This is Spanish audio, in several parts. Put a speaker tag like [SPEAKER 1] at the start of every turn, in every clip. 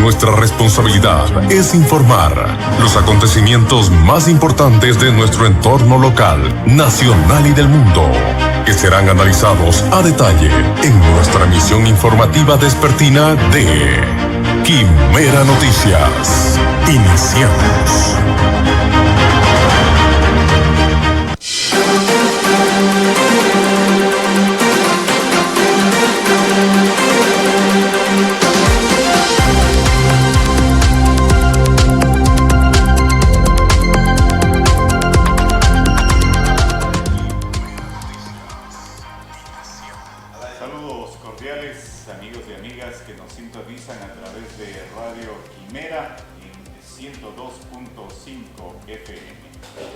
[SPEAKER 1] Nuestra responsabilidad es informar los acontecimientos más importantes de nuestro entorno local, nacional y del mundo, que serán analizados a detalle en nuestra emisión informativa vespertina de Quimera Noticias. Iniciamos.
[SPEAKER 2] Amigos y amigas que nos sintonizan a través de Radio Quimera en 102.5 FM.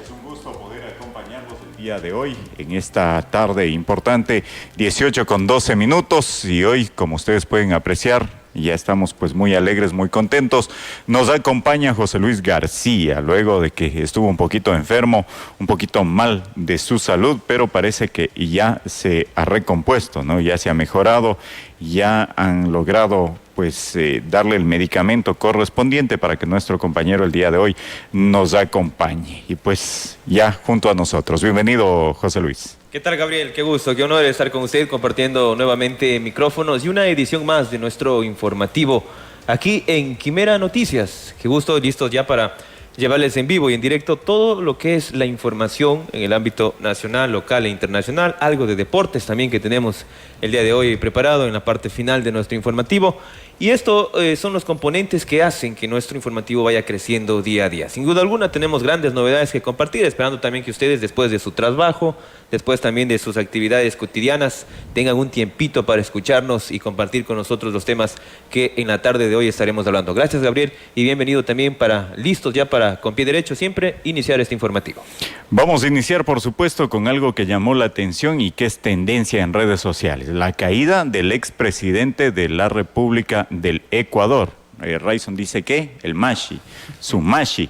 [SPEAKER 2] Es un gusto poder acompañarlos el día de hoy en esta tarde importante, 18:12 y hoy, como ustedes pueden apreciar, ya estamos pues muy alegres, muy contentos. Nos acompaña José Luis García, luego de que estuvo un poquito enfermo, un poquito mal de su salud, pero parece que ya se ha recompuesto, ¿no? Ya se ha mejorado, ya han logrado pues darle el medicamento correspondiente para que nuestro compañero el día de hoy nos acompañe. Y pues ya junto a nosotros. Bienvenido, José Luis.
[SPEAKER 3] ¿Qué tal, Gabriel? Qué gusto, qué honor estar con usted compartiendo nuevamente micrófonos y una edición más de nuestro informativo aquí en Quimera Noticias. Qué gusto, listos ya para llevarles en vivo y en directo todo lo que es la información en el ámbito nacional, local e internacional, algo de deportes también que tenemos el día de hoy preparado en la parte final de nuestro informativo. Y esto son los componentes que hacen que nuestro informativo vaya creciendo día a día. Sin duda alguna tenemos grandes novedades que compartir, esperando también que ustedes después de su trabajo, después también de sus actividades cotidianas, tengan un tiempito para escucharnos y compartir con nosotros los temas que en la tarde de hoy estaremos hablando. Gracias, Gabriel, y bienvenido también listos ya para, con pie derecho siempre, iniciar este informativo.
[SPEAKER 2] Vamos a iniciar, por supuesto, con algo que llamó la atención y que es tendencia en redes sociales. La caída del expresidente de la República del Ecuador. Rayson dice que el Mashi, su Mashi,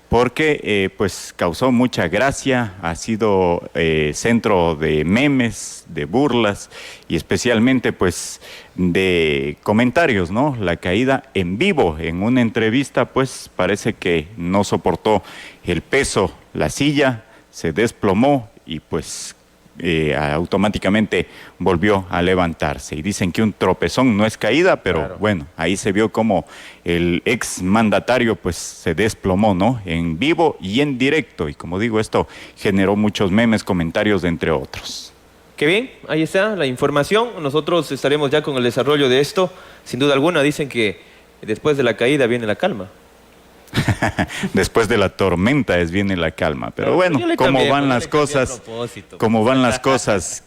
[SPEAKER 2] porque pues causó mucha gracia, ha sido centro de memes, de burlas y especialmente pues de comentarios, ¿no? La caída en vivo en una entrevista pues parece que no soportó el peso, la silla se desplomó y pues automáticamente volvió a levantarse. Y dicen que un tropezón no es caída, pero claro, bueno, ahí se vio como el ex mandatario pues se desplomó, ¿no? En vivo y en directo. Y como digo, esto generó muchos memes, comentarios, entre otros.
[SPEAKER 3] Qué bien, ahí está la información. Nosotros estaremos ya con el desarrollo de esto. Sin duda alguna dicen que después de la caída viene la calma.
[SPEAKER 2] Después de la tormenta viene la calma, pero bueno, cómo van las cosas,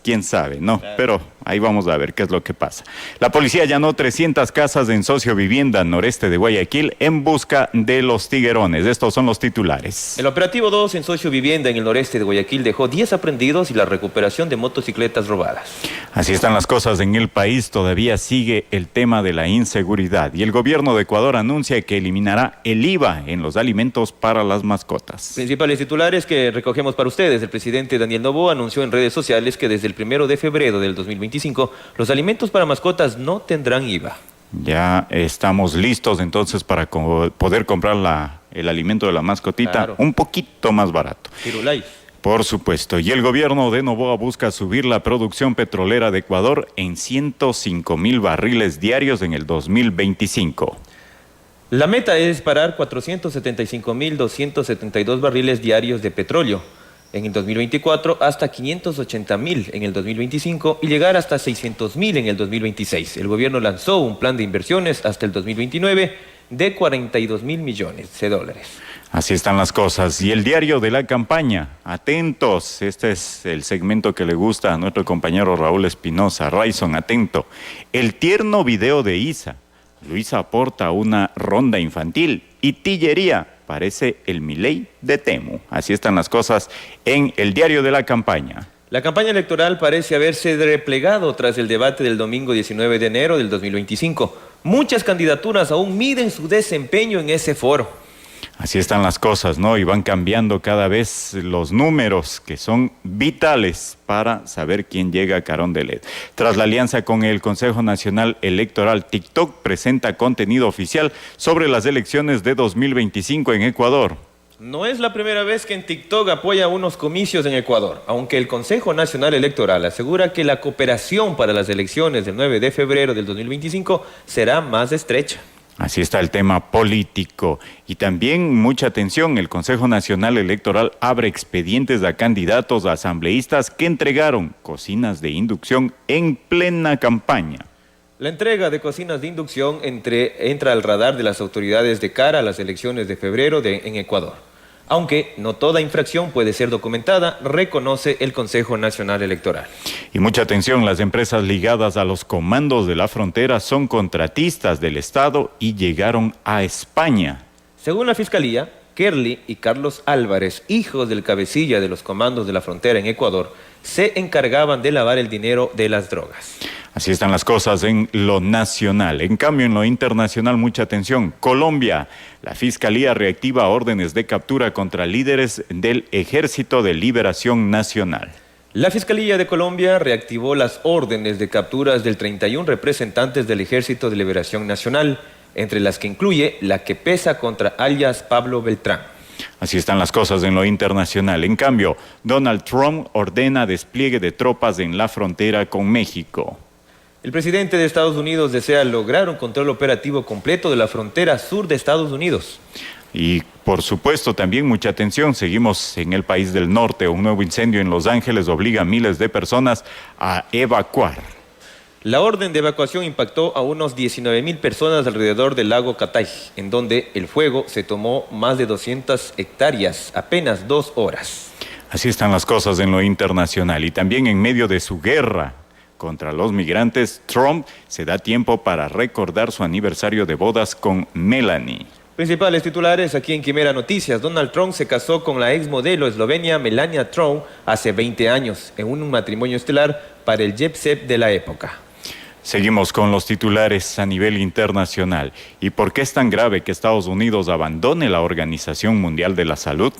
[SPEAKER 2] quién sabe, ¿no? Claro. Pero ahí vamos a ver qué es lo que pasa. La policía allanó 300 casas en sociovivienda noreste de Guayaquil en busca de los tiguerones. Estos son los titulares.
[SPEAKER 3] El operativo 2 en sociovivienda en el noreste de Guayaquil dejó 10 aprehendidos y la recuperación de motocicletas robadas.
[SPEAKER 2] Así están las cosas en el país, todavía sigue el tema de la inseguridad y el gobierno de Ecuador anuncia que eliminará el IVA en los alimentos para las mascotas.
[SPEAKER 3] Principales titulares que recogemos para ustedes. El presidente Daniel Noboa anunció en redes sociales que desde el 1 de febrero del 2025 los alimentos para mascotas no tendrán IVA.
[SPEAKER 2] Ya estamos listos entonces para poder comprar el alimento de la mascotita, claro, un poquito más barato.
[SPEAKER 3] Firulais.
[SPEAKER 2] Por supuesto, y el gobierno de Noboa busca subir la producción petrolera de Ecuador en 105,000 barriles diarios en el 2025.
[SPEAKER 3] La meta es parar 475.272 barriles diarios de petróleo en el 2024, hasta 580.000 en el 2025 y llegar hasta 600.000 en el 2026. El gobierno lanzó un plan de inversiones hasta el 2029 de 42.000 millones de dólares.
[SPEAKER 2] Así están las cosas. Y el diario de la campaña, atentos, este es el segmento que le gusta a nuestro compañero Raúl Espinosa. Rayson, atento. El tierno video de Isa. Luisa aporta una ronda infantil y Tillería parece el Milei de Temu. Así están las cosas en el diario de la campaña.
[SPEAKER 3] La campaña electoral parece haberse replegado tras el debate del domingo 19 de enero del 2025. Muchas candidaturas aún miden su desempeño en ese foro.
[SPEAKER 2] Así están las cosas, ¿no? Y van cambiando cada vez los números que son vitales para saber quién llega a Carón de Led. Tras la alianza con el Consejo Nacional Electoral, TikTok presenta contenido oficial sobre las elecciones de 2025 en Ecuador.
[SPEAKER 3] No es la primera vez que en TikTok apoya unos comicios en Ecuador, aunque el Consejo Nacional Electoral asegura que la cooperación para las elecciones del 9 de febrero del 2025 será más estrecha.
[SPEAKER 2] Así está el tema político. Y también mucha atención, el Consejo Nacional Electoral abre expedientes a candidatos a asambleístas que entregaron cocinas de inducción en plena campaña.
[SPEAKER 3] La entrega de cocinas de inducción entra al radar de las autoridades de cara a las elecciones de febrero en Ecuador. Aunque no toda infracción puede ser documentada, reconoce el Consejo Nacional Electoral.
[SPEAKER 2] Y mucha atención, las empresas ligadas a los comandos de la frontera son contratistas del Estado y llegaron a España.
[SPEAKER 3] Según la Fiscalía, Kerly y Carlos Álvarez, hijos del cabecilla de los comandos de la frontera en Ecuador, se encargaban de lavar el dinero de las drogas.
[SPEAKER 2] Así están las cosas en lo nacional. En cambio, en lo internacional, mucha atención. Colombia, la Fiscalía reactiva órdenes de captura contra líderes del Ejército de Liberación Nacional.
[SPEAKER 3] La Fiscalía de Colombia reactivó las órdenes de capturas del 31 representantes del Ejército de Liberación Nacional, entre las que incluye la que pesa contra alias Pablo Beltrán.
[SPEAKER 2] Así están las cosas en lo internacional. En cambio, Donald Trump ordena despliegue de tropas en la frontera con México.
[SPEAKER 3] El presidente de Estados Unidos desea lograr un control operativo completo de la frontera sur de Estados Unidos.
[SPEAKER 2] Y por supuesto también mucha atención, seguimos en el país del norte. Un nuevo incendio en Los Ángeles obliga a miles de personas a evacuar.
[SPEAKER 3] La orden de evacuación impactó a unos 19,000 personas alrededor del lago Catay, en donde el fuego se tomó más de 200 hectáreas, apenas 2 horas.
[SPEAKER 2] Así están las cosas en lo internacional. Y también en medio de su guerra contra los migrantes, Trump se da tiempo para recordar su aniversario de bodas con Melanie.
[SPEAKER 3] Principales titulares aquí en Quimera Noticias. Donald Trump se casó con la exmodelo eslovenia Melania Trump hace 20 años en un matrimonio estelar para el jet set de la época.
[SPEAKER 2] Seguimos con los titulares a nivel internacional. ¿Y por qué es tan grave que Estados Unidos abandone la Organización Mundial de la Salud?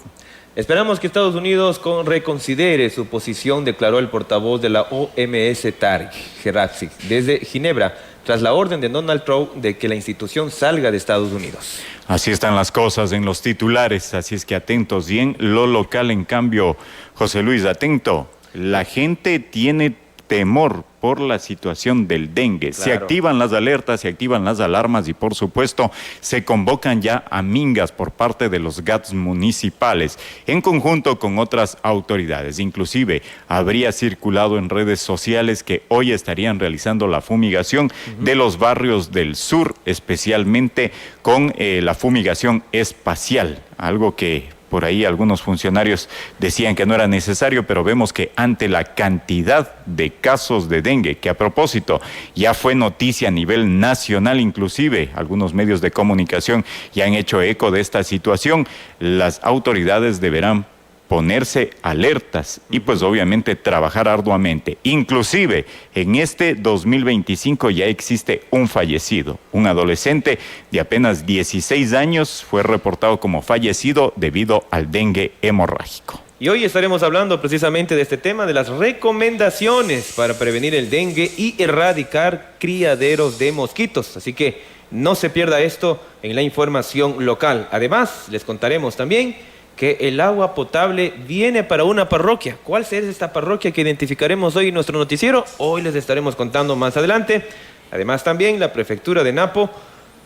[SPEAKER 3] Esperamos que Estados Unidos reconsidere su posición, declaró el portavoz de la OMS, Tariq Geraci, desde Ginebra, tras la orden de Donald Trump de que la institución salga de Estados Unidos.
[SPEAKER 2] Así están las cosas en los titulares, así es que atentos. Y en lo local, en cambio, José Luis, atento, la gente tiene temor por la situación del dengue.
[SPEAKER 3] Claro.
[SPEAKER 2] Se activan las alertas, se activan las alarmas y por supuesto se convocan ya a mingas por parte de los GATS municipales en conjunto con otras autoridades. Inclusive habría circulado en redes sociales que hoy estarían realizando la fumigación de los barrios del sur, especialmente con la fumigación espacial, algo que por ahí algunos funcionarios decían que no era necesario, pero vemos que ante la cantidad de casos de dengue, que a propósito ya fue noticia a nivel nacional, inclusive algunos medios de comunicación ya han hecho eco de esta situación, las autoridades deberán ponerse alertas y pues obviamente trabajar arduamente. Inclusive en este 2025 ya existe un fallecido, un adolescente de apenas 16 años fue reportado como fallecido debido al dengue hemorrágico.
[SPEAKER 3] Y hoy estaremos hablando precisamente de este tema, de las recomendaciones para prevenir el dengue y erradicar criaderos de mosquitos. Así que no se pierda esto en la información local. Además, les contaremos también que el agua potable viene para una parroquia. ¿Cuál es esta parroquia que identificaremos hoy en nuestro noticiero? Hoy les estaremos contando más adelante. Además también la prefectura de Napo,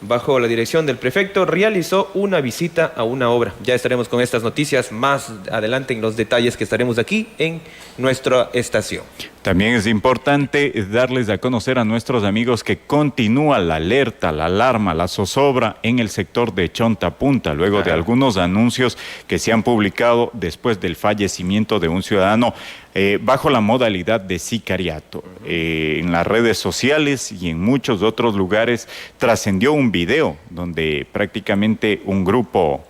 [SPEAKER 3] bajo la dirección del prefecto, realizó una visita a una obra. Ya estaremos con estas noticias más adelante en los detalles que estaremos aquí en nuestra estación.
[SPEAKER 2] También es importante darles a conocer a nuestros amigos que continúa la alerta, la alarma, la zozobra en el sector de Chontapunta, luego de algunos anuncios que se han publicado después del fallecimiento de un ciudadano bajo la modalidad de sicariato. En las redes sociales y en muchos otros lugares trascendió un video donde prácticamente un grupo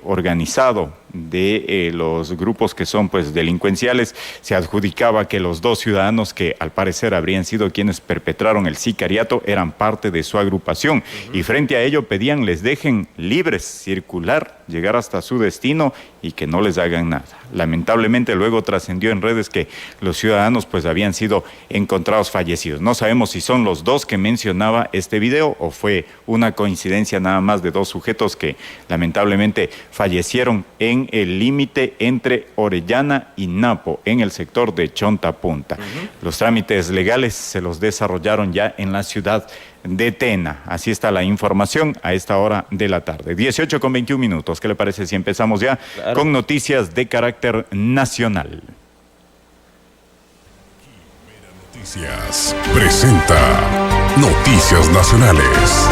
[SPEAKER 2] organizado de los grupos que son pues delincuenciales. Se adjudicaba que los dos ciudadanos que al parecer habrían sido quienes perpetraron el sicariato eran parte de su agrupación y frente a ello pedían les dejen libres circular, llegar hasta su destino y que no les hagan nada. Lamentablemente luego trascendió en redes que los ciudadanos pues habían sido encontrados fallecidos. No sabemos si son los dos que mencionaba este video o fue una coincidencia nada más de dos sujetos que lamentablemente fallecieron en el límite entre Orellana y Napo, en el sector de Chontapunta. Los trámites legales se los desarrollaron ya en la ciudad de Tena. Así está la información a esta hora de la tarde. 18:21. ¿Qué le parece si empezamos ya con noticias de carácter nacional?
[SPEAKER 1] Noticias presenta Noticias Nacionales.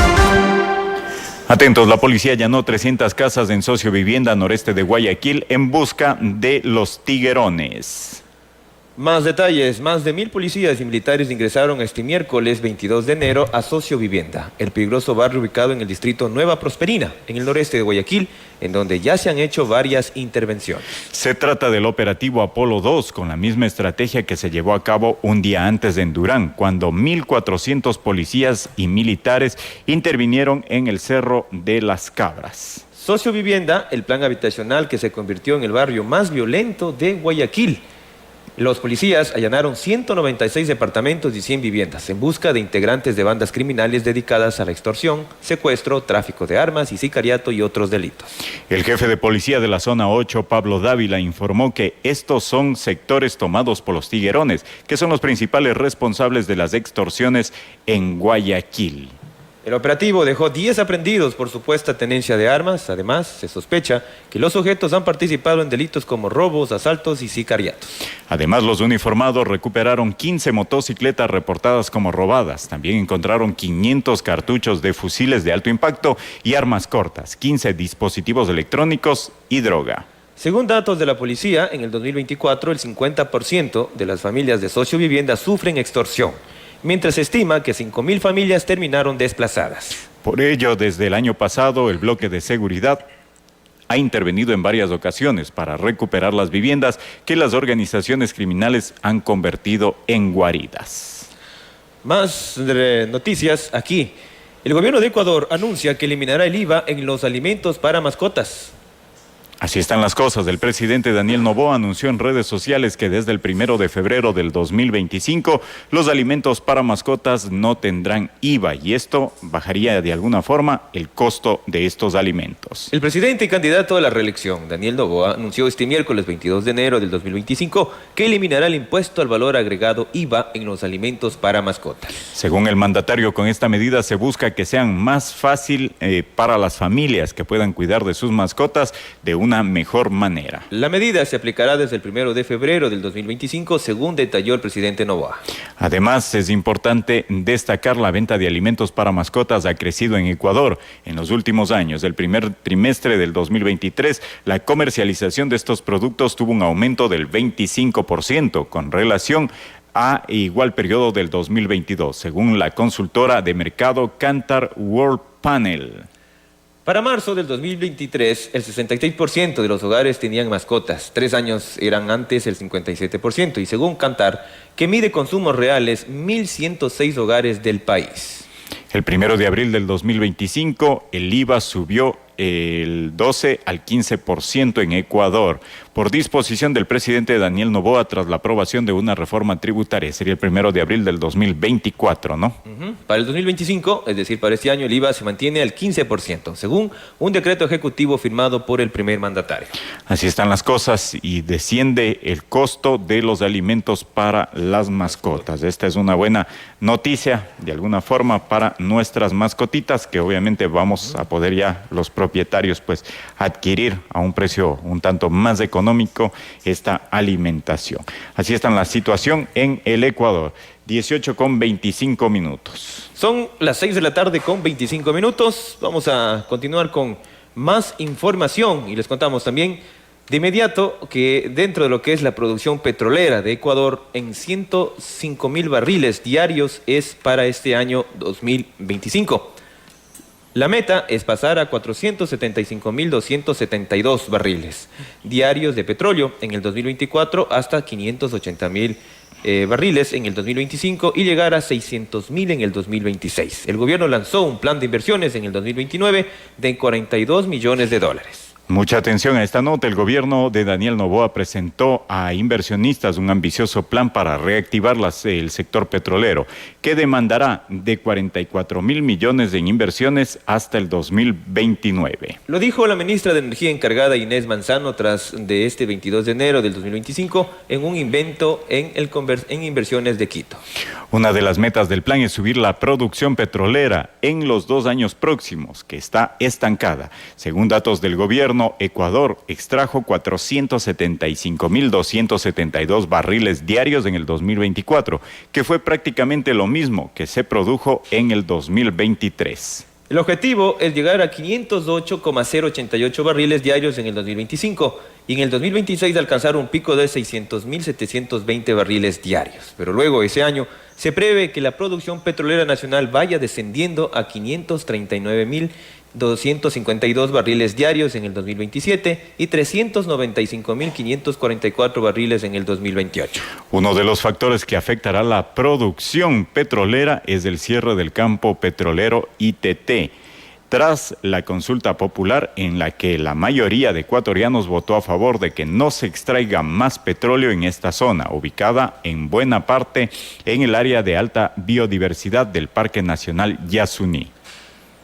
[SPEAKER 2] Atentos, la policía allanó 300 casas en Sociovivienda noreste de Guayaquil en busca de los tiguerones.
[SPEAKER 3] Más detalles, más de 1000 policías y militares ingresaron este miércoles 22 de enero a Sociovivienda, el peligroso barrio ubicado en el distrito Nueva Prosperina, en el noreste de Guayaquil, en donde ya se han hecho varias intervenciones.
[SPEAKER 2] Se trata del operativo Apolo 2, con la misma estrategia que se llevó a cabo un día antes en Durán, cuando 1.400 policías y militares intervinieron en el Cerro de las Cabras.
[SPEAKER 3] Sociovivienda, el plan habitacional que se convirtió en el barrio más violento de Guayaquil. Los policías allanaron 196 departamentos y 100 viviendas en busca de integrantes de bandas criminales dedicadas a la extorsión, secuestro, tráfico de armas y sicariato y otros delitos.
[SPEAKER 2] El jefe de policía de la zona 8, Pablo Dávila, informó que estos son sectores tomados por los tiguerones, que son los principales responsables de las extorsiones en Guayaquil.
[SPEAKER 3] El operativo dejó 10 aprehendidos por supuesta tenencia de armas. Además, se sospecha que los sujetos han participado en delitos como robos, asaltos y sicariatos.
[SPEAKER 2] Además, los uniformados recuperaron 15 motocicletas reportadas como robadas. También encontraron 500 cartuchos de fusiles de alto impacto y armas cortas, 15 dispositivos electrónicos y droga.
[SPEAKER 3] Según datos de la policía, en el 2024 el 50% de las familias de Sociovivienda sufren extorsión, mientras se estima que 5.000 familias terminaron desplazadas.
[SPEAKER 2] Por ello, desde el año pasado, el bloque de seguridad ha intervenido en varias ocasiones para recuperar las viviendas que las organizaciones criminales han convertido en guaridas.
[SPEAKER 3] Más noticias aquí. El gobierno de Ecuador anuncia que eliminará el IVA en los alimentos para mascotas.
[SPEAKER 2] Así están las cosas. El presidente Daniel Noboa anunció en redes sociales que desde el 1 de febrero del 2025 los alimentos para mascotas no tendrán IVA y esto bajaría de alguna forma el costo de estos alimentos.
[SPEAKER 3] El presidente y candidato a la reelección, Daniel Noboa, anunció este miércoles 22 de enero del 2025 que eliminará el impuesto al valor agregado IVA en los alimentos para mascotas.
[SPEAKER 2] Según el mandatario, con esta medida se busca que sean más fácil para las familias que puedan cuidar de sus mascotas de una mejor manera.
[SPEAKER 3] La medida se aplicará desde el 1 de febrero del 2025, según detalló el presidente Noboa.
[SPEAKER 2] Además, es importante destacar la venta de alimentos para mascotas ha crecido en Ecuador. En los últimos años, el primer trimestre del 2023, la comercialización de estos productos tuvo un aumento del 25% con relación a igual periodo del 2022, según la consultora de mercado Kantar World Panel.
[SPEAKER 3] Para marzo del 2023, el 66% de los hogares tenían mascotas. 3 años eran antes el 57%. Y según Kantar, que mide consumos reales, 1.106 hogares del país.
[SPEAKER 2] El 1 de abril del 2025, el IVA subió el 12 al 15% en Ecuador, por disposición del presidente Daniel Noboa tras la aprobación de una reforma tributaria. Sería el 1 de abril del 2024, ¿no?
[SPEAKER 3] Para el 2025, es decir, para este año, el IVA se mantiene al 15%, según un decreto ejecutivo firmado por el primer mandatario.
[SPEAKER 2] Así están las cosas y desciende el costo de los alimentos para las mascotas. Esta es una buena noticia, de alguna forma, para nuestras mascotitas, que obviamente vamos a poder ya los propietarios pues adquirir a un precio un tanto más económico esta alimentación. Así está la situación en el Ecuador. 18:25.
[SPEAKER 3] Son las 6 de la tarde con 25 minutos. Vamos a continuar con más información y les contamos también de inmediato que dentro de lo que es la producción petrolera de Ecuador, en 105.000 barriles diarios es para este año 2025. La meta es pasar a 475.272 barriles diarios de petróleo en el 2024 hasta 580.000 barriles en el 2025 y llegar a 600.000 en el 2026. El gobierno lanzó un plan de inversiones en el 2029 de 42 millones de dólares.
[SPEAKER 2] Mucha atención a esta nota. El gobierno de Daniel Noboa presentó a inversionistas un ambicioso plan para reactivar el sector petrolero, que demandará de 44.000 millones en inversiones hasta el 2029.
[SPEAKER 3] Lo dijo la ministra de Energía encargada Inés Manzano tras de este 22 de enero del 2025 en un evento en inversiones de Quito.
[SPEAKER 2] Una de las metas del plan es subir la producción petrolera en los 2 años próximos, que está estancada. Según datos del gobierno, Ecuador extrajo 475.272 barriles diarios en el 2024, que fue prácticamente lo mismo que se produjo en el 2023.
[SPEAKER 3] El objetivo es llegar a 508,088 barriles diarios en el 2025 y en el 2026 alcanzar un pico de 600.720 barriles diarios. Pero luego ese año se prevé que la producción petrolera nacional vaya descendiendo a 539.252 barriles diarios en el 2027 y 395.544 barriles en el 2028.
[SPEAKER 2] Uno de los factores que afectará la producción petrolera es el cierre del campo petrolero ITT, tras la consulta popular en la que la mayoría de ecuatorianos votó a favor de que no se extraiga más petróleo en esta zona, ubicada en buena parte en el área de alta biodiversidad del Parque Nacional Yasuní.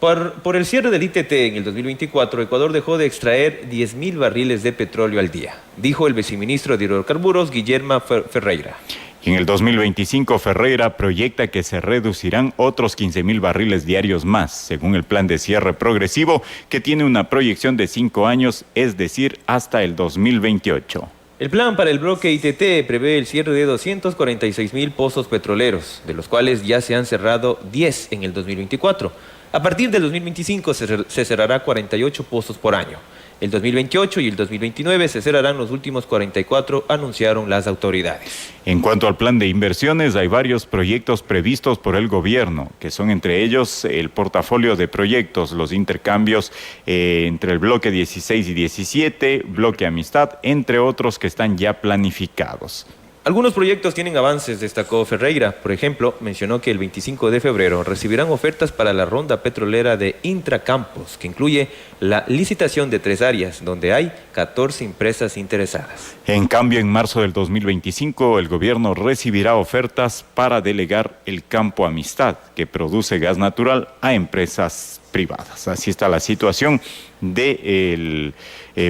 [SPEAKER 3] Por el cierre del ITT en el 2024, Ecuador dejó de extraer 10.000 barriles de petróleo al día, dijo el viceministro de Hidrocarburos, Guillermo Ferreira.
[SPEAKER 2] En el 2025, Ferreira proyecta que se reducirán otros 15.000 barriles diarios más, según el plan de cierre progresivo, que tiene una proyección de 5 años, es decir, hasta el 2028.
[SPEAKER 3] El plan para el bloque ITT prevé el cierre de 246.000 pozos petroleros, de los cuales ya se han cerrado 10 en el 2024. A partir del 2025 se cerrará 48 pozos por año. El 2028 y el 2029 se cerrarán los últimos 44, anunciaron las autoridades.
[SPEAKER 2] En cuanto al plan de inversiones, hay varios proyectos previstos por el gobierno, que son entre ellos el portafolio de proyectos, los intercambios entre el bloque 16 y 17, bloque Amistad, entre otros que están ya planificados.
[SPEAKER 3] Algunos proyectos tienen avances, destacó Ferreira. Por ejemplo, mencionó que el 25 de febrero recibirán ofertas para la ronda petrolera de Intracampos, que incluye la licitación de 3 áreas, donde hay 14 empresas interesadas.
[SPEAKER 2] En cambio, en marzo del 2025, el gobierno recibirá ofertas para delegar el campo Amistad, que produce gas natural, a empresas privadas. Así está la situación del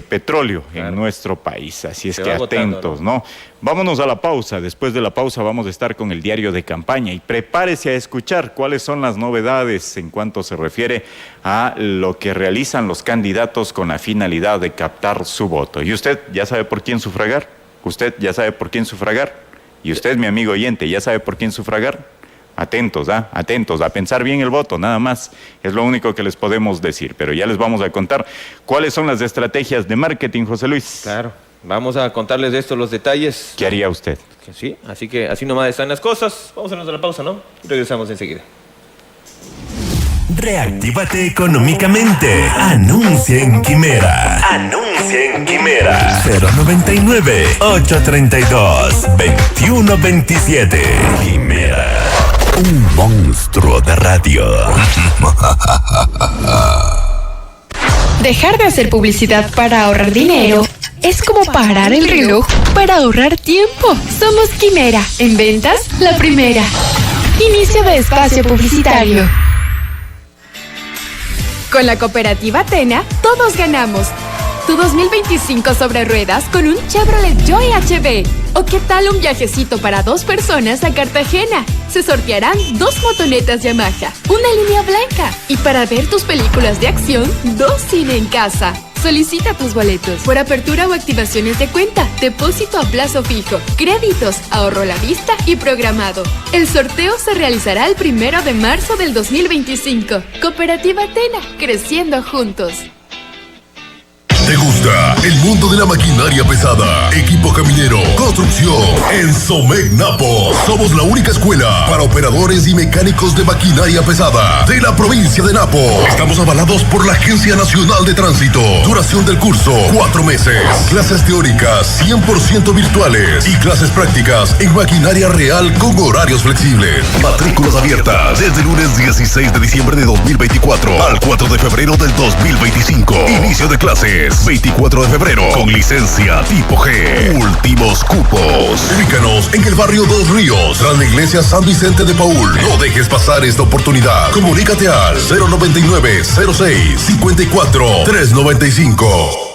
[SPEAKER 2] petróleo en nuestro país. Así es que atentos, ¿no? Vámonos a la pausa. Después de la pausa vamos a estar con el diario de campaña y prepárese a escuchar cuáles son las novedades en cuanto se refiere a lo que realizan los candidatos con la finalidad de captar su voto. ¿Y usted ya sabe por quién sufragar? ¿Usted ya sabe por quién sufragar? ¿Y usted, mi amigo oyente, ya sabe por quién sufragar? Atentos, atentos, a pensar bien el voto, nada más, es lo único que les podemos decir, pero ya les vamos a contar cuáles son las estrategias de marketing, José Luis.
[SPEAKER 3] Claro, vamos a contarles de esto los detalles.
[SPEAKER 2] ¿Qué haría usted?
[SPEAKER 3] Sí, así que así nomás están las cosas, vamos a irnos a la pausa, ¿no? Y regresamos enseguida.
[SPEAKER 4] Reactívate económicamente. Anuncia en Quimera. Anuncia en Quimera. 099-832-2127. Quimera. Un monstruo de radio.
[SPEAKER 5] Dejar de hacer publicidad para ahorrar dinero es como parar el reloj para ahorrar tiempo. Somos Quimera. En ventas, la primera. Inicio de espacio publicitario. Con la cooperativa Tena, todos ganamos. Tu 2025 sobre ruedas con un Chevrolet Joy HB. ¿O qué tal un viajecito para 2 personas a Cartagena? Se sortearán 2 motonetas Yamaha, una línea blanca. Y para ver tus películas de acción, 2 cine en casa. Solicita tus boletos por apertura o activaciones de cuenta, depósito a plazo fijo, créditos, ahorro a la vista y programado. El sorteo se realizará el 1 de marzo del 2025. Cooperativa Tena, creciendo juntos.
[SPEAKER 4] ¿Te gusta
[SPEAKER 1] gusta el mundo de la maquinaria pesada, equipo caminero, construcción? En Somec Napo somos la única escuela para operadores y mecánicos de maquinaria pesada de la provincia de Napo. Estamos avalados por la Agencia Nacional de Tránsito. Duración del curso, 4 meses. Clases teóricas 100% virtuales y clases prácticas en maquinaria real con horarios flexibles. Matrículas abiertas desde el lunes 16 de diciembre de 2024 al 4 de febrero del 2025. Inicio de clases 24 de febrero con licencia tipo G. Últimos cupos. Ubícanos en el barrio Dos Ríos, tras la iglesia San Vicente de Paúl. No dejes pasar esta oportunidad. Comunícate al 099 06 54 395.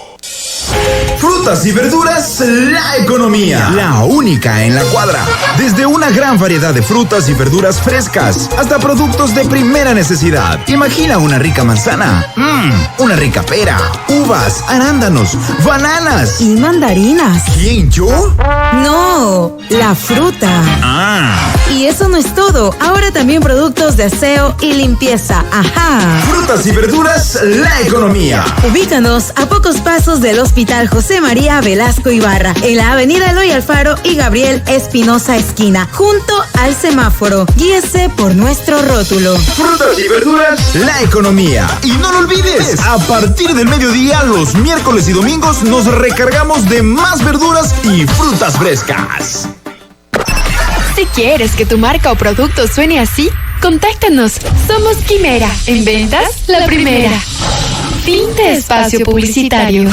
[SPEAKER 6] Frutas y verduras, la economía. La única en la cuadra. Desde una gran variedad de frutas y verduras frescas hasta productos de primera necesidad. Imagina una rica manzana, una rica pera, uvas, arándanos, bananas
[SPEAKER 7] y mandarinas.
[SPEAKER 6] ¿Quién, yo?
[SPEAKER 7] No, la fruta. Y eso no es todo. Ahora también productos de aseo y limpieza. Ajá.
[SPEAKER 6] Frutas y verduras, la economía.
[SPEAKER 7] Ubícanos a pocos pasos del Hospital José María Velasco Ibarra, en la avenida Eloy Alfaro y Gabriel Espinosa esquina, junto al semáforo. Guíese por nuestro rótulo.
[SPEAKER 6] Frutas y verduras, la economía. Y no lo olvides, a partir del mediodía, los miércoles y domingos, nos recargamos de más verduras y frutas frescas.
[SPEAKER 5] Si quieres que tu marca o producto suene así, contáctanos. Somos Quimera. En ventas, la primera. Fin de espacio publicitario.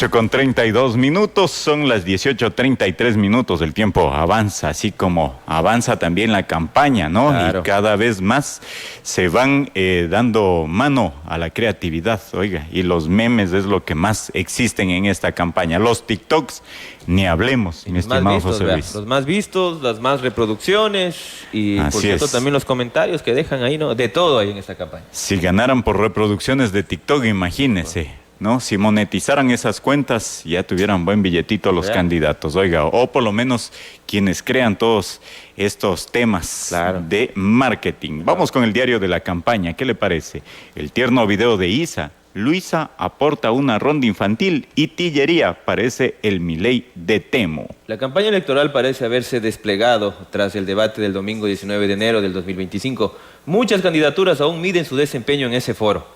[SPEAKER 2] Con 32 minutos, son las 18:33 minutos. El tiempo avanza, así como avanza también la campaña, ¿no?
[SPEAKER 3] Claro.
[SPEAKER 2] Y cada vez más se van dando mano a la creatividad, oiga, y los memes es lo que más existen en esta campaña. Los TikToks, ni hablemos, mi estimado José Luis.
[SPEAKER 3] Los más vistos, las más reproducciones y
[SPEAKER 2] Así
[SPEAKER 3] por cierto
[SPEAKER 2] es.
[SPEAKER 3] también los comentarios que dejan ahí, ¿no? De todo ahí en esta campaña.
[SPEAKER 2] Si ganaran por reproducciones de TikTok, imagínese, ¿no? Si monetizaran esas cuentas, ya tuvieran buen billetito los candidatos, oiga, o por lo menos quienes crean todos estos temas de marketing. Vamos con el diario de la campaña, ¿qué le parece? El tierno video de Isa. Luisa aporta una ronda infantil y tillería, parece el Milei de Temo.
[SPEAKER 3] La campaña electoral parece haberse desplegado tras el debate del domingo 19 de enero del 2025. Muchas candidaturas aún miden su desempeño en ese foro.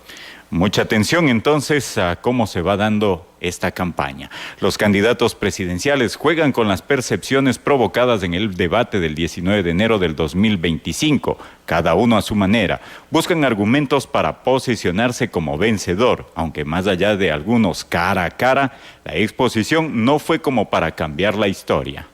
[SPEAKER 2] Mucha atención entonces a cómo se va dando esta campaña. Los candidatos presidenciales juegan con las percepciones provocadas en el debate del 19 de enero del 2025, cada uno a su manera. Buscan argumentos para posicionarse como vencedor, aunque más allá de algunos cara a cara, la exposición no fue como para cambiar la historia.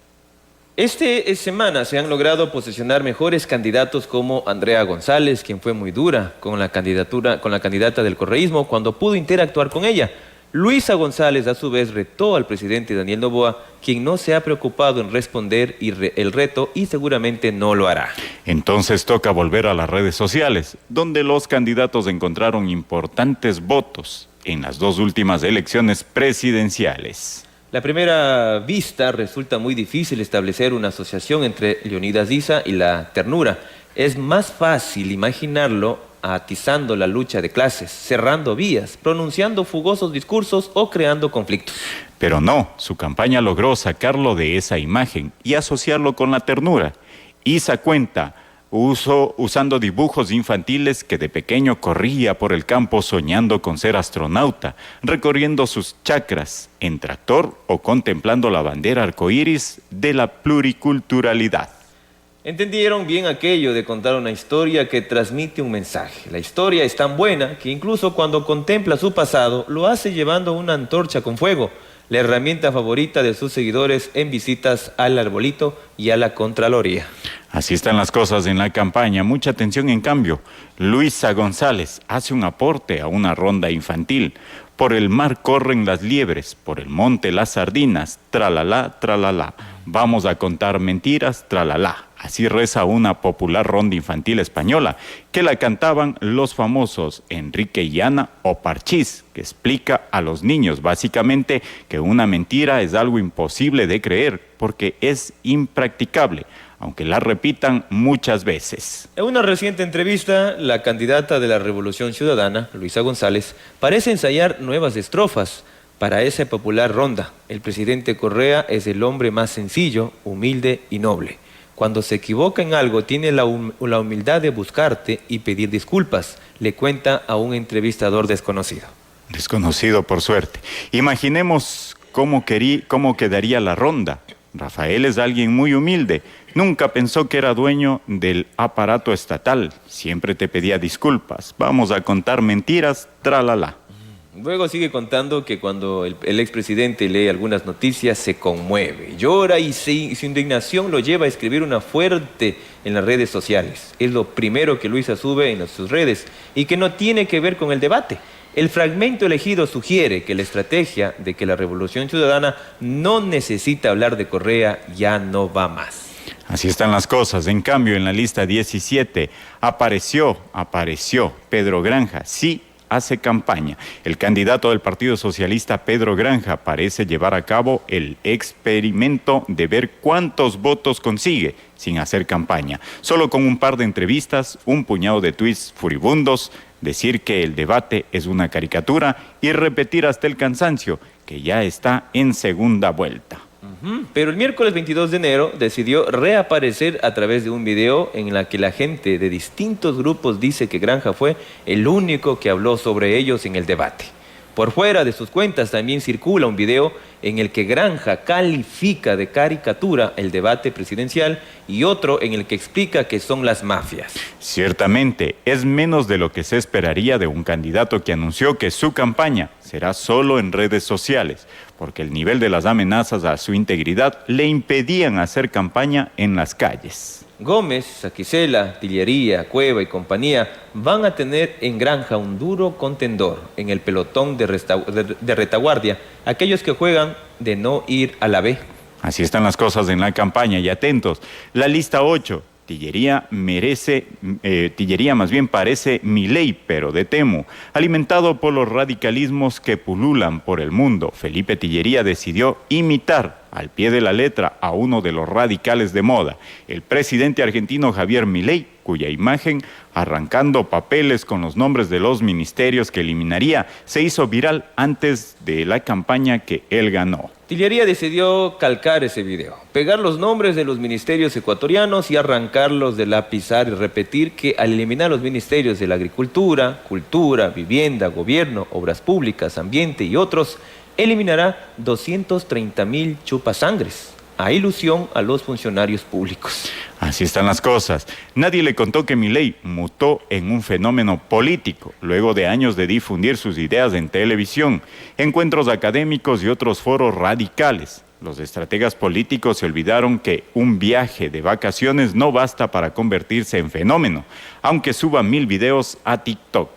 [SPEAKER 3] Esta semana se han logrado posicionar mejores candidatos como Andrea González, quien fue muy dura con la candidata del correísmo cuando pudo interactuar con ella. Luisa González, a su vez, retó al presidente Daniel Noboa, quien no se ha preocupado en responder el reto y seguramente no lo hará.
[SPEAKER 2] Entonces toca volver a las redes sociales, donde los candidatos encontraron importantes votos en las dos últimas elecciones presidenciales.
[SPEAKER 3] La primera vista resulta muy difícil establecer una asociación entre Leonidas Issa y la ternura. Es más fácil imaginarlo atizando la lucha de clases, cerrando vías, pronunciando fugosos discursos o creando conflictos.
[SPEAKER 2] Pero no, su campaña logró sacarlo de esa imagen y asociarlo con la ternura. Issa cuenta, usando dibujos infantiles que de pequeño corría por el campo soñando con ser astronauta, recorriendo sus chacras en tractor o contemplando la bandera arcoíris de la pluriculturalidad.
[SPEAKER 3] Entendieron bien aquello de contar una historia que transmite un mensaje. La historia es tan buena que incluso cuando contempla su pasado, lo hace llevando una antorcha con fuego. la herramienta favorita de sus seguidores en visitas al arbolito y a la Contraloría.
[SPEAKER 2] Así están las cosas en la campaña. Mucha atención, en cambio. Luisa González hace un aporte a una ronda infantil. Por el mar corren las liebres, por el monte las sardinas, tralalá, tralalá. Vamos a contar mentiras, tralalá. Así reza una popular ronda infantil española, que la cantaban los famosos Enrique y Ana o Parchís, que explica a los niños básicamente que una mentira es algo imposible de creer, porque es impracticable, aunque la repitan muchas veces.
[SPEAKER 3] En una reciente entrevista, la candidata de la Revolución Ciudadana, Luisa González, parece ensayar nuevas estrofas para esa popular ronda. El presidente Correa es el hombre más sencillo, humilde y noble. Cuando se equivoca en algo, tiene la humildad de buscarte y pedir disculpas, le cuenta a un entrevistador desconocido.
[SPEAKER 2] Desconocido, por suerte. Imaginemos cómo quedaría la ronda. Rafael es alguien muy humilde. Nunca pensó que era dueño del aparato estatal. Siempre te pedía disculpas. Vamos a contar mentiras, tralala.
[SPEAKER 3] Luego sigue contando que cuando el expresidente lee algunas noticias se conmueve, llora y su indignación lo lleva a escribir una fuerte en las redes sociales. Es lo primero que Luisa sube en sus redes y que no tiene que ver con el debate. El fragmento elegido sugiere que la estrategia de que la Revolución Ciudadana no necesita hablar de Correa ya no va más.
[SPEAKER 2] Así están las cosas. En cambio, en la lista 17 apareció Pedro Granja. Sí, hace campaña. El candidato del Partido Socialista, Pedro Granja, parece llevar a cabo el experimento de ver cuántos votos consigue sin hacer campaña. Solo con un par de entrevistas, un puñado de tuits furibundos, decir que el debate es una caricatura y repetir hasta el cansancio que ya está en segunda vuelta.
[SPEAKER 3] Pero el miércoles 22 de enero decidió reaparecer a través de un video en la que la gente de distintos grupos dice que Granja fue el único que habló sobre ellos en el debate. Por fuera de sus cuentas también circula un video en el que Granja califica de caricatura el debate presidencial y otro en el que explica que son las mafias.
[SPEAKER 2] Ciertamente, es menos de lo que se esperaría de un candidato que anunció que su campaña será solo en redes sociales, porque el nivel de las amenazas a su integridad le impedían hacer campaña en las calles.
[SPEAKER 3] Gómez, Saquicela, Tillería, Cueva y compañía van a tener en Granja un duro contendor en el pelotón de retaguardia, aquellos que juegan de no ir a la B.
[SPEAKER 2] Así están las cosas en la campaña y atentos. La lista 8. Tillería más bien parece Milei, pero de Temu. Alimentado por los radicalismos que pululan por el mundo, Felipe Tillería decidió imitar al pie de la letra a uno de los radicales de moda, el presidente argentino Javier Milei, cuya imagen, arrancando papeles con los nombres de los ministerios que eliminaría, se hizo viral antes de la campaña que él ganó.
[SPEAKER 3] Tillería decidió calcar ese video, pegar los nombres de los ministerios ecuatorianos y arrancarlos de la pizarra y repetir que al eliminar los ministerios de la agricultura, cultura, vivienda, gobierno, obras públicas, ambiente y otros, eliminará 230,000 chupasangres, a ilusión a los funcionarios públicos.
[SPEAKER 2] Así están las cosas. Nadie le contó que Milei mutó en un fenómeno político, luego de años de difundir sus ideas en televisión, encuentros académicos y otros foros radicales. Los estrategas políticos se olvidaron que un viaje de vacaciones no basta para convertirse en fenómeno, aunque suba 1000 videos a TikTok.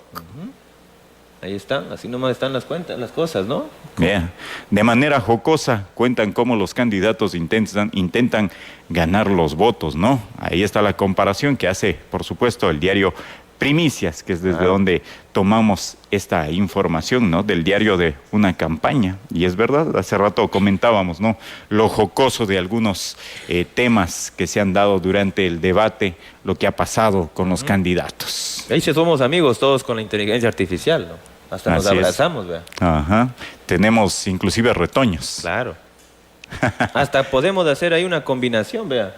[SPEAKER 3] Ahí están, así nomás están las cosas, ¿no?
[SPEAKER 2] Vea, de manera jocosa cuentan cómo los candidatos intentan ganar los votos, ¿no? Ahí está la comparación que hace, por supuesto, el diario Primicias, que es desde donde tomamos esta información, ¿no? Del diario de una campaña. Y es verdad, hace rato comentábamos, ¿no? Lo jocoso de algunos temas que se han dado durante el debate, lo que ha pasado con los candidatos.
[SPEAKER 3] Ahí sí somos amigos todos con la inteligencia artificial, ¿no? Hasta nos abrazamos, ¿verdad?
[SPEAKER 2] Ajá. Tenemos inclusive retoños.
[SPEAKER 3] Claro. Hasta podemos hacer ahí una combinación, ¿verdad?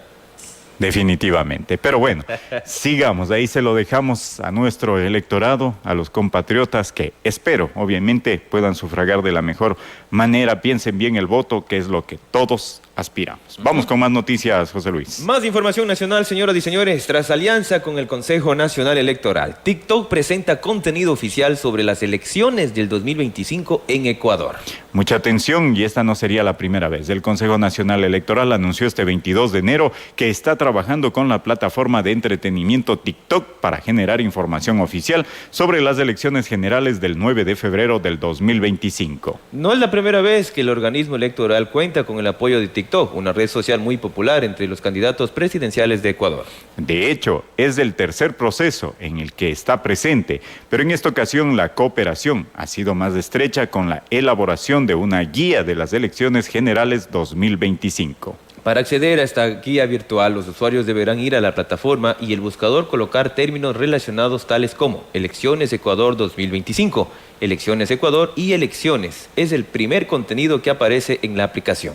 [SPEAKER 2] Definitivamente. Pero bueno, sigamos. Ahí se lo dejamos a nuestro electorado, a los compatriotas que espero, obviamente, puedan sufragar de la mejor manera. Piensen bien el voto, que es lo que todos aspiramos. Vamos con más noticias, José Luis.
[SPEAKER 3] Más información nacional, señoras y señores. Tras alianza con el Consejo Nacional Electoral, TikTok presenta contenido oficial sobre las elecciones del 2025 en Ecuador.
[SPEAKER 2] Mucha atención, y esta no sería la primera vez. El Consejo Nacional Electoral anunció este 22 de enero que está trabajando con la plataforma de entretenimiento TikTok para generar información oficial sobre las elecciones generales del 9 de febrero del 2025.
[SPEAKER 3] No es la primera vez que el organismo electoral cuenta con el apoyo de TikTok, una red social muy popular entre los candidatos presidenciales de Ecuador.
[SPEAKER 2] De hecho, es el tercer proceso en el que está presente, pero en esta ocasión la cooperación ha sido más estrecha con la elaboración de una guía de las elecciones generales 2025.
[SPEAKER 3] Para acceder a esta guía virtual, los usuarios deberán ir a la plataforma y el buscador colocar términos relacionados tales como Elecciones Ecuador 2025, Elecciones Ecuador y Elecciones. Es el primer contenido que aparece en la aplicación.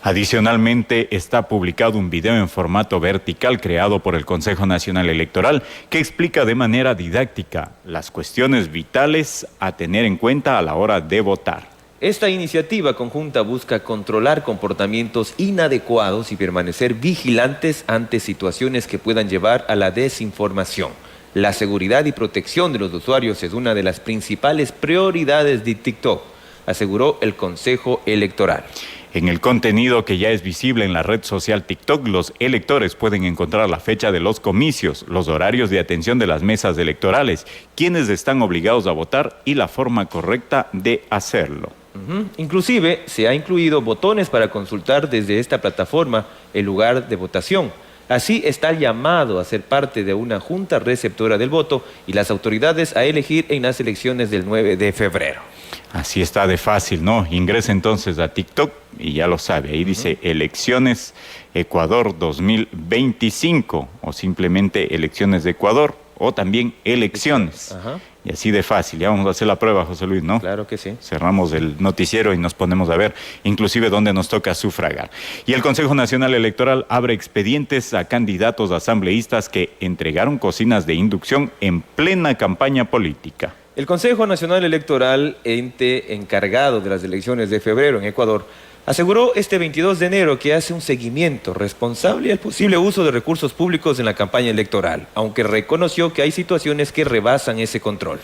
[SPEAKER 2] Adicionalmente, está publicado un video en formato vertical creado por el Consejo Nacional Electoral que explica de manera didáctica las cuestiones vitales a tener en cuenta a la hora de votar.
[SPEAKER 3] Esta iniciativa conjunta busca controlar comportamientos inadecuados y permanecer vigilantes ante situaciones que puedan llevar a la desinformación. La seguridad y protección de los usuarios es una de las principales prioridades de TikTok, aseguró el Consejo Electoral.
[SPEAKER 2] En el contenido que ya es visible en la red social TikTok, los electores pueden encontrar la fecha de los comicios, los horarios de atención de las mesas electorales, quienes están obligados a votar y la forma correcta de hacerlo.
[SPEAKER 3] Inclusive se ha incluido botones para consultar desde esta plataforma el lugar de votación. Así está el llamado a ser parte de una junta receptora del voto y las autoridades a elegir en las elecciones del 9 de febrero.
[SPEAKER 2] Así está de fácil, ¿no? Ingresa entonces a TikTok y ya lo sabe, ahí dice Elecciones Ecuador 2025 o simplemente Elecciones de Ecuador o también Elecciones. Y así de fácil, ya vamos a hacer la prueba, José Luis, ¿no?
[SPEAKER 3] Claro que sí.
[SPEAKER 2] Cerramos el noticiero y nos ponemos a ver inclusive dónde nos toca sufragar. Y el Consejo Nacional Electoral abre expedientes a candidatos asambleístas que entregaron cocinas de inducción en plena campaña política.
[SPEAKER 3] El Consejo Nacional Electoral, ente encargado de las elecciones de febrero en Ecuador, aseguró este 22 de enero que hace un seguimiento responsable al posible uso de recursos públicos en la campaña electoral, aunque reconoció que hay situaciones que rebasan ese control.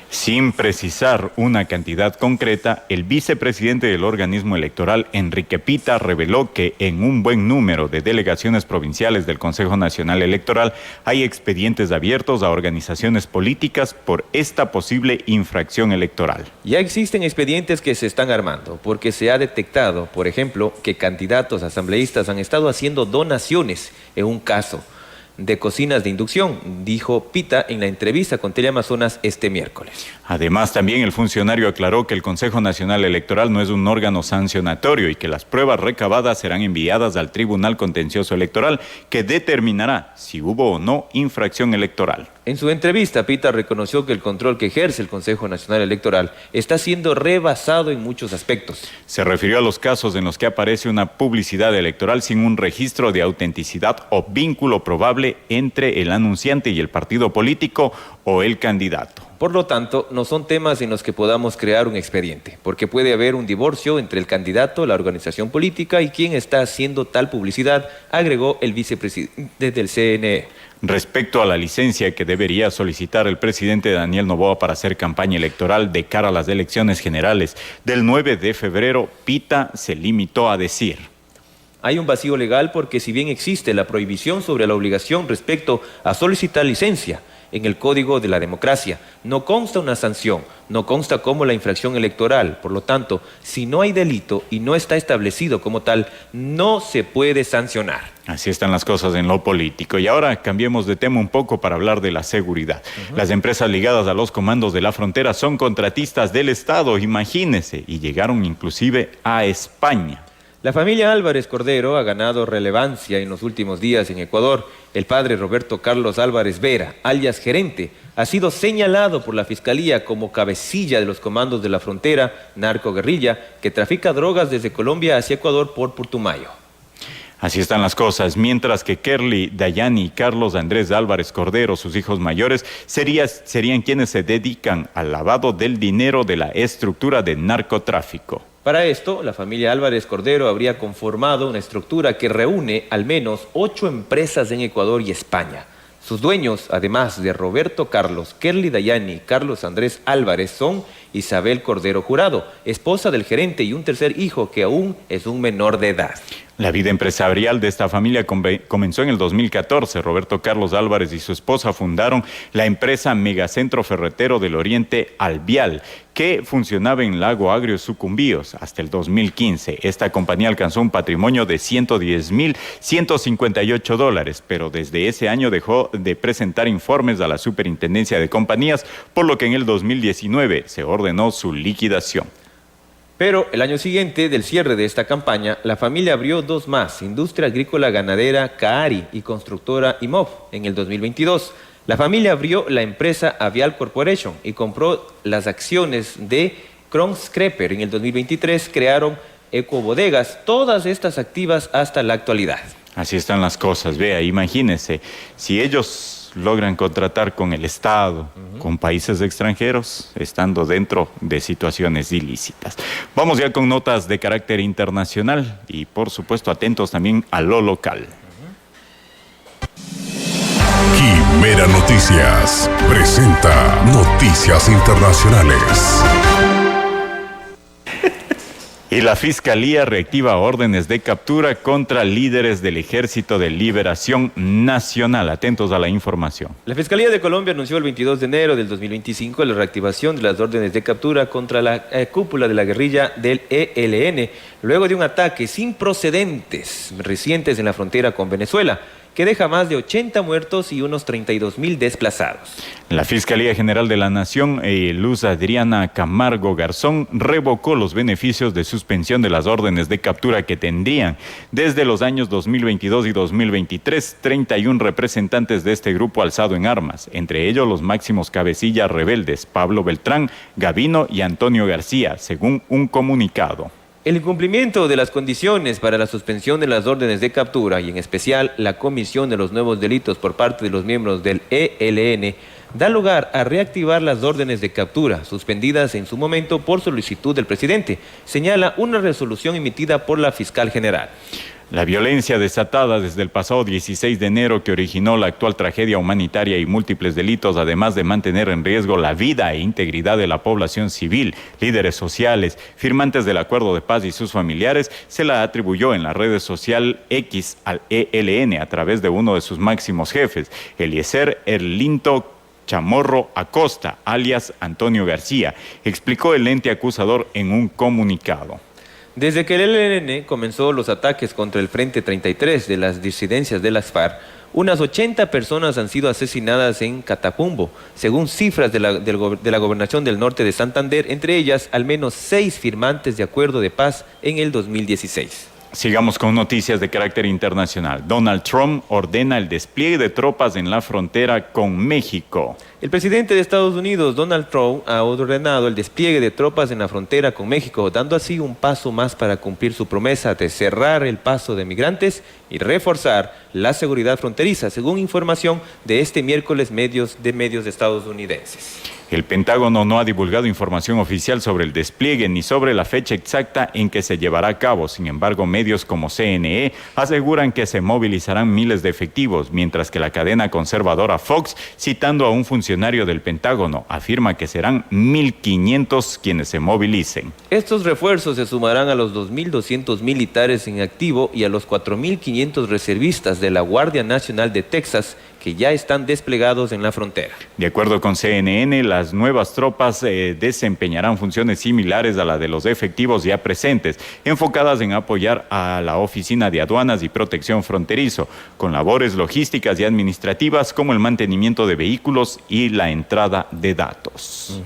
[SPEAKER 2] Sin precisar una cantidad concreta, el vicepresidente del organismo electoral, Enrique Pita, reveló que en un buen número de delegaciones provinciales del Consejo Nacional Electoral hay expedientes abiertos a organizaciones políticas por esta posible infracción electoral.
[SPEAKER 3] Ya existen expedientes que se están armando, porque se ha detectado, por ejemplo, que candidatos asambleístas han estado haciendo donaciones en un caso de cocinas de inducción, dijo Pita en la entrevista con Teleamazonas este miércoles.
[SPEAKER 2] Además, también el funcionario aclaró que el Consejo Nacional Electoral no es un órgano sancionatorio y que las pruebas recabadas serán enviadas al Tribunal Contencioso Electoral, que determinará si hubo o no infracción electoral.
[SPEAKER 3] En su entrevista, Pita reconoció que el control que ejerce el Consejo Nacional Electoral está siendo rebasado en muchos aspectos.
[SPEAKER 2] Se refirió a los casos en los que aparece una publicidad electoral sin un registro de autenticidad o vínculo probable entre el anunciante y el partido político o el candidato.
[SPEAKER 3] Por lo tanto, no son temas en los que podamos crear un expediente, porque puede haber un divorcio entre el candidato, la organización política y quien está haciendo tal publicidad, agregó el vicepresidente del CNE.
[SPEAKER 2] Respecto a la licencia que debería solicitar el presidente Daniel Noboa para hacer campaña electoral de cara a las elecciones generales del 9 de febrero, Pita se limitó a decir:
[SPEAKER 3] hay un vacío legal porque si bien existe la prohibición sobre la obligación respecto a solicitar licencia, en el Código de la Democracia no consta una sanción, no consta como la infracción electoral. Por lo tanto, si no hay delito y no está establecido como tal, no se puede sancionar.
[SPEAKER 2] Así están las cosas en lo político. Y ahora cambiemos de tema un poco para hablar de la seguridad. Las empresas ligadas a los comandos de la frontera son contratistas del Estado, imagínense, y llegaron inclusive a España.
[SPEAKER 3] La familia Álvarez Cordero ha ganado relevancia en los últimos días en Ecuador. El padre Roberto Carlos Álvarez Vera, alias gerente, ha sido señalado por la Fiscalía como cabecilla de los comandos de la frontera narcoguerrilla que trafica drogas desde Colombia hacia Ecuador por Putumayo.
[SPEAKER 2] Así están las cosas, mientras que Kerly, Dayani y Carlos Andrés Álvarez Cordero, sus hijos mayores, serían quienes se dedican al lavado del dinero de la estructura de narcotráfico.
[SPEAKER 3] Para esto, la familia Álvarez Cordero habría conformado una estructura que reúne al menos 8 empresas en Ecuador y España. Sus dueños, además de Roberto Carlos, Kerly Dayani y Carlos Andrés Álvarez, son Isabel Cordero Jurado, esposa del gerente, y un tercer hijo que aún es un menor de edad.
[SPEAKER 2] La vida empresarial de esta familia comenzó en el 2014. Roberto Carlos Álvarez y su esposa fundaron la empresa Megacentro Ferretero del Oriente Alvial, que funcionaba en Lago Agrio, Sucumbíos, hasta el 2015. Esta compañía alcanzó un patrimonio de $110,158, pero desde ese año dejó de presentar informes a la Superintendencia de Compañías, por lo que en el 2019 se ordenó su liquidación.
[SPEAKER 3] Pero el año siguiente del cierre de esta campaña, la familia abrió 2 más, Industria Agrícola Ganadera Caari y Constructora IMOV, en el 2022. La familia abrió la empresa Avial Corporation y compró las acciones de Kronskreper. En el 2023 crearon Ecobodegas, todas estas activas hasta la actualidad.
[SPEAKER 2] Así están las cosas, vea, imagínense, si ellos logran contratar con el Estado, con países extranjeros, estando dentro de situaciones ilícitas. Vamos ya con notas de carácter internacional y, por supuesto, atentos también a lo local.
[SPEAKER 1] Quimera Noticias presenta Noticias Internacionales.
[SPEAKER 2] Y la Fiscalía reactiva órdenes de captura contra líderes del Ejército de Liberación Nacional. Atentos a la información.
[SPEAKER 3] La Fiscalía de Colombia anunció el 22 de enero del 2025 la reactivación de las órdenes de captura contra la cúpula de la guerrilla del ELN, luego de un ataque sin precedentes recientes en la frontera con Venezuela, que deja más de 80 muertos y unos 32.000 desplazados.
[SPEAKER 2] La Fiscalía General de la Nación, Luz Adriana Camargo Garzón, revocó los beneficios de suspensión de las órdenes de captura que tendrían desde los años 2022 y 2023 31 representantes de este grupo alzado en armas, entre ellos los máximos cabecillas rebeldes Pablo Beltrán, Gavino y Antonio García, según un comunicado.
[SPEAKER 3] El incumplimiento de las condiciones para la suspensión de las órdenes de captura y en especial la comisión de los nuevos delitos por parte de los miembros del ELN da lugar a reactivar las órdenes de captura suspendidas en su momento por solicitud del presidente, señala una resolución emitida por la fiscal general.
[SPEAKER 2] La violencia desatada desde el pasado 16 de enero que originó la actual tragedia humanitaria y múltiples delitos, además de mantener en riesgo la vida e integridad de la población civil, líderes sociales, firmantes del acuerdo de paz y sus familiares, se la atribuyó en la red social X al ELN a través de uno de sus máximos jefes, Eliezer Erlinto Chamorro Acosta, alias Antonio García, explicó el ente acusador en un comunicado.
[SPEAKER 3] Desde que el ELN comenzó los ataques contra el Frente 33 de las disidencias de las FARC, unas 80 personas han sido asesinadas en Catapumbo, según cifras de la Gobernación del Norte de Santander, entre ellas al menos 6 firmantes de acuerdo de paz en el 2016.
[SPEAKER 2] Sigamos con noticias de carácter internacional. Donald Trump ordena el despliegue de tropas en la frontera con México.
[SPEAKER 3] El presidente de Estados Unidos, Donald Trump, ha ordenado el despliegue de tropas en la frontera con México, dando así un paso más para cumplir su promesa de cerrar el paso de migrantes y reforzar la seguridad fronteriza, según información de este miércoles medios estadounidenses.
[SPEAKER 2] El Pentágono no ha divulgado información oficial sobre el despliegue ni sobre la fecha exacta en que se llevará a cabo. Sin embargo, medios como CNE aseguran que se movilizarán miles de efectivos, mientras que la cadena conservadora Fox, citando a un funcionario del Pentágono, afirma que serán 1.500 quienes se movilicen.
[SPEAKER 3] Estos refuerzos se sumarán a los 2.200 militares en activo y a los 4.500 reservistas de la Guardia Nacional de Texas, que ya están desplegados en la frontera.
[SPEAKER 2] De acuerdo con CNN, las nuevas tropas desempeñarán funciones similares a las de los efectivos ya presentes, enfocadas en apoyar a la Oficina de Aduanas y Protección Fronterizo, con labores logísticas y administrativas como el mantenimiento de vehículos y la entrada de datos.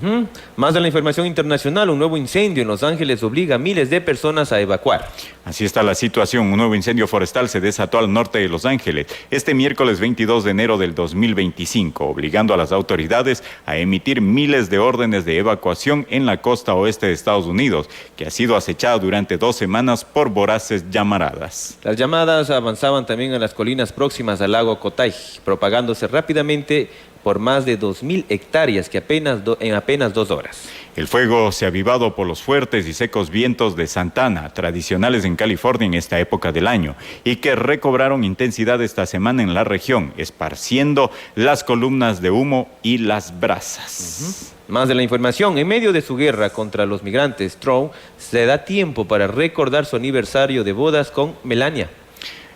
[SPEAKER 3] Más de la información internacional, un nuevo incendio en Los Ángeles obliga a miles de personas a evacuar.
[SPEAKER 2] Así está la situación. Un nuevo incendio forestal se desató al norte de Los Ángeles este miércoles 22 de enero del 2025, obligando a las autoridades a emitir miles de órdenes de evacuación en la costa oeste de Estados Unidos, que ha sido acechada durante 2 semanas por voraces llamaradas.
[SPEAKER 3] Las llamadas avanzaban también a las colinas próximas al lago Kotay, propagándose rápidamente por más de 2.000 hectáreas que en apenas 2 horas.
[SPEAKER 2] El fuego se ha avivado por los fuertes y secos vientos de Santana, tradicionales en California en esta época del año, y que recobraron intensidad esta semana en la región, esparciendo las columnas de humo y las brasas.
[SPEAKER 3] Más de la información. En medio de su guerra contra los migrantes, Trump se da tiempo para recordar su aniversario de bodas con Melania.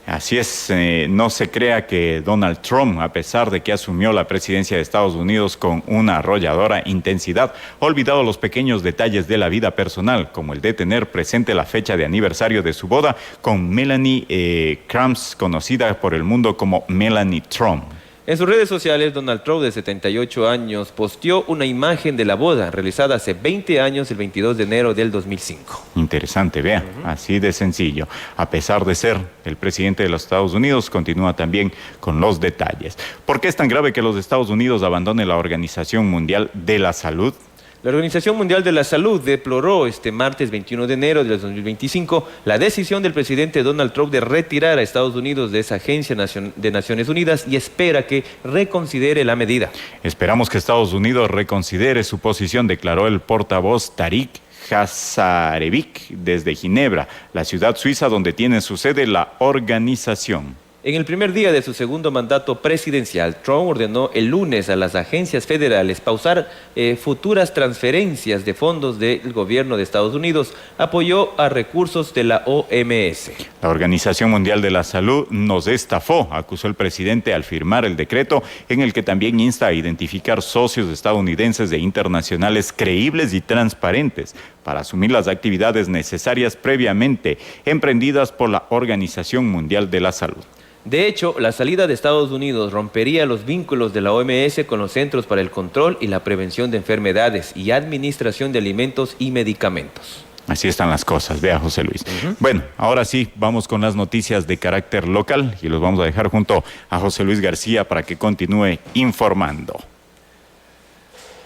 [SPEAKER 2] Así es, no se crea que Donald Trump, a pesar de que asumió la presidencia de Estados Unidos con una arrolladora intensidad, ha olvidado los pequeños detalles de la vida personal, como el de tener presente la fecha de aniversario de su boda con Melania Krams, conocida por el mundo como Melania Trump.
[SPEAKER 3] En sus redes sociales, Donald Trump, de 78 años, posteó una imagen de la boda realizada hace 20 años, el 22 de enero del 2005.
[SPEAKER 2] Interesante, vea, así de sencillo. A pesar de ser el presidente de los Estados Unidos, continúa también con los detalles. ¿Por qué es tan grave que los Estados Unidos abandone la Organización Mundial de la Salud?
[SPEAKER 3] La Organización Mundial de la Salud deploró este martes 21 de enero del 2025 la decisión del presidente Donald Trump de retirar a Estados Unidos de esa agencia de Naciones Unidas y espera que reconsidere la medida.
[SPEAKER 2] Esperamos que Estados Unidos reconsidere su posición, declaró el portavoz Tariq Jasarevic desde Ginebra, la ciudad suiza donde tiene su sede la organización.
[SPEAKER 3] En el primer día de su segundo mandato presidencial, Trump ordenó el lunes a las agencias federales pausar futuras transferencias de fondos del gobierno de Estados Unidos. Apoyó a recursos de la OMS.
[SPEAKER 2] La Organización Mundial de la Salud nos estafó, acusó el presidente al firmar el decreto en el que también insta a identificar socios estadounidenses e internacionales creíbles y transparentes para asumir las actividades necesarias previamente emprendidas por la Organización Mundial de la Salud.
[SPEAKER 3] De hecho, la salida de Estados Unidos rompería los vínculos de la OMS con los Centros para el Control y la Prevención de Enfermedades y Administración de Alimentos y Medicamentos.
[SPEAKER 2] Así están las cosas, vea José Luis. Bueno, ahora sí, vamos con las noticias de carácter local y los vamos a dejar junto a José Luis García para que continúe informando.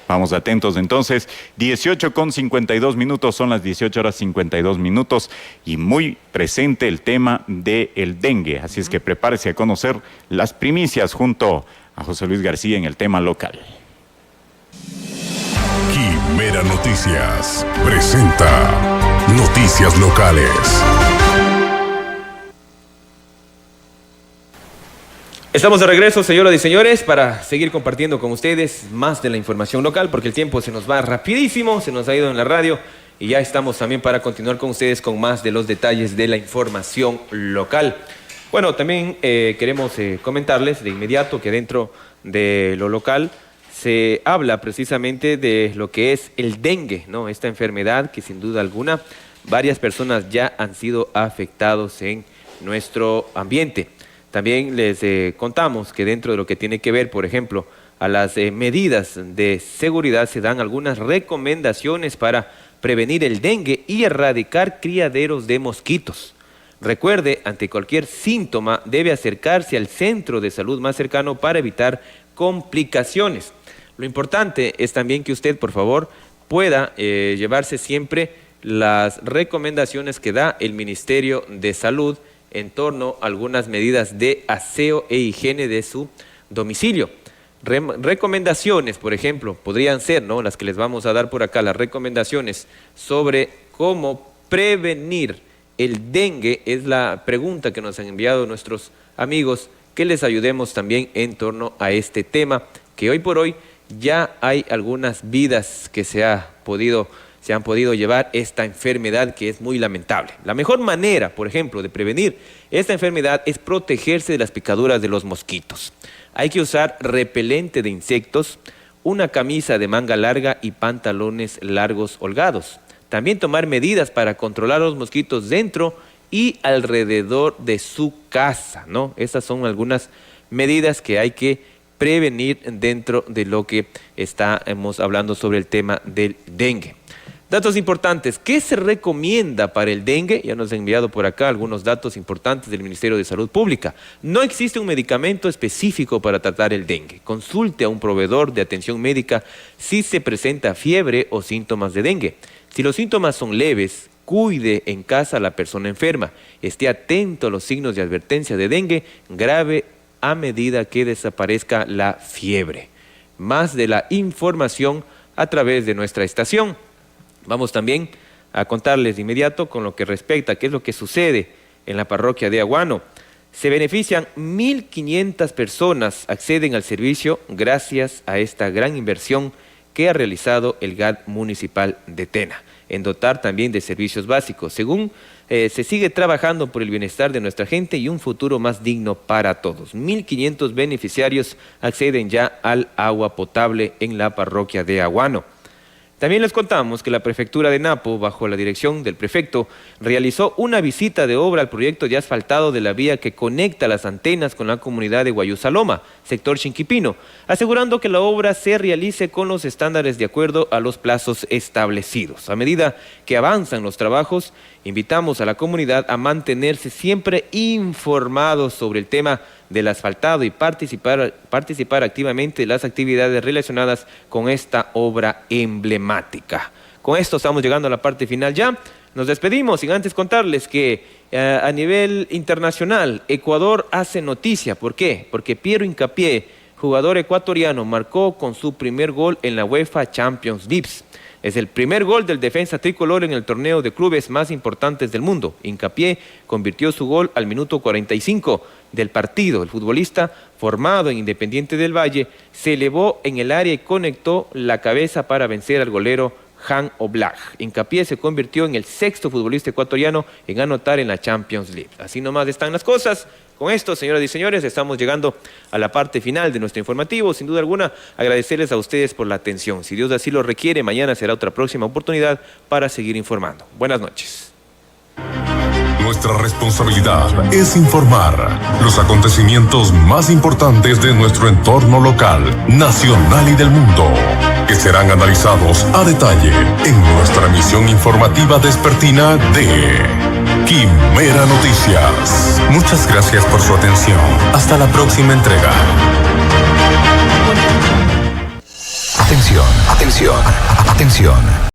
[SPEAKER 2] Vamos atentos entonces, 18:52, son las 18:52 y muy presente el tema del dengue. Así es que prepárese a conocer las primicias junto a José Luis García en el tema local.
[SPEAKER 1] Quimera Noticias presenta Noticias Locales.
[SPEAKER 3] Estamos de regreso, señoras y señores, para seguir compartiendo con ustedes más de la información local, porque el tiempo se nos va rapidísimo, se nos ha ido en la radio y ya estamos también para continuar con ustedes con más de los detalles de la información local. Bueno, también queremos comentarles de inmediato que dentro de lo local se habla precisamente de lo que es el dengue, ¿no? Esta enfermedad que sin duda alguna varias personas ya han sido afectados en nuestro ambiente. También les contamos que dentro de lo que tiene que ver, por ejemplo, a las medidas de seguridad se dan algunas recomendaciones para prevenir el dengue y erradicar criaderos de mosquitos. Recuerde, ante cualquier síntoma debe acercarse al centro de salud más cercano para evitar complicaciones. Lo importante es también que usted, por favor, pueda llevarse siempre las recomendaciones que da el Ministerio de Salud en torno a algunas medidas de aseo e higiene de su domicilio. Recomendaciones, por ejemplo, podrían ser, ¿no?, las que les vamos a dar por acá, las recomendaciones sobre cómo prevenir el dengue. Es la pregunta que nos han enviado nuestros amigos, que les ayudemos también en torno a este tema, que hoy por hoy ya hay algunas vidas que se han podido llevar esta enfermedad, que es muy lamentable. La mejor manera, por ejemplo, de prevenir esta enfermedad es protegerse de las picaduras de los mosquitos. Hay que usar repelente de insectos, una camisa de manga larga y pantalones largos holgados. También tomar medidas para controlar los mosquitos dentro y alrededor de su casa, ¿no? Esas son algunas medidas que hay que prevenir dentro de lo que estamos hablando sobre el tema del dengue. Datos importantes. ¿Qué se recomienda para el dengue? Ya nos han enviado por acá algunos datos importantes del Ministerio de Salud Pública. No existe un medicamento específico para tratar el dengue. Consulte a un proveedor de atención médica si se presenta fiebre o síntomas de dengue. Si los síntomas son leves, cuide en casa a la persona enferma. Esté atento a los signos de advertencia de dengue grave a medida que desaparezca la fiebre. más de la información a través de nuestra estación. Vamos también a contarles de inmediato con lo que respecta a qué es lo que sucede en la parroquia de Aguano. Se benefician 1.500 personas, acceden al servicio gracias a esta gran inversión que ha realizado el GAD municipal de Tena, en dotar también de servicios básicos. Según se sigue trabajando por el bienestar de nuestra gente y un futuro más digno para todos. 1.500 beneficiarios acceden ya al agua potable en la parroquia de Aguano. También les contamos que la prefectura de Napo, bajo la dirección del prefecto, realizó una visita de obra al proyecto de asfaltado de la vía que conecta las antenas con la comunidad de Guayusaloma, sector Chinquipino, asegurando que la obra se realice con los estándares de acuerdo a los plazos establecidos. A medida que avanzan los trabajos, invitamos a la comunidad a mantenerse siempre informados sobre el tema del asfaltado y participar activamente en las actividades relacionadas con esta obra emblemática. Con esto estamos llegando a la parte final ya. Nos despedimos sin antes contarles que a nivel internacional Ecuador hace noticia. ¿Por qué? Porque Piero Hincapié, jugador ecuatoriano, marcó con su primer gol en la UEFA Champions League. Es el primer gol del defensa tricolor en el torneo de clubes más importantes del mundo. Hincapié convirtió su gol al minuto 45 del partido. El futbolista, formado en Independiente del Valle, se elevó en el área y conectó la cabeza para vencer al golero Jan Oblak. Hincapié se convirtió en el sexto futbolista ecuatoriano en anotar en la Champions League. Así nomás están las cosas. Con esto, señoras y señores, estamos llegando a la parte final de nuestro informativo. Sin duda alguna, agradecerles a ustedes por la atención. Si Dios así lo requiere, mañana será otra próxima oportunidad para seguir informando. Buenas noches.
[SPEAKER 1] Nuestra responsabilidad es informar los acontecimientos más importantes de nuestro entorno local, nacional y del mundo, que serán analizados a detalle en nuestra emisión informativa vespertina de Quimera Noticias. Muchas gracias por su atención. Hasta la próxima entrega.
[SPEAKER 4] Atención, atención, atención.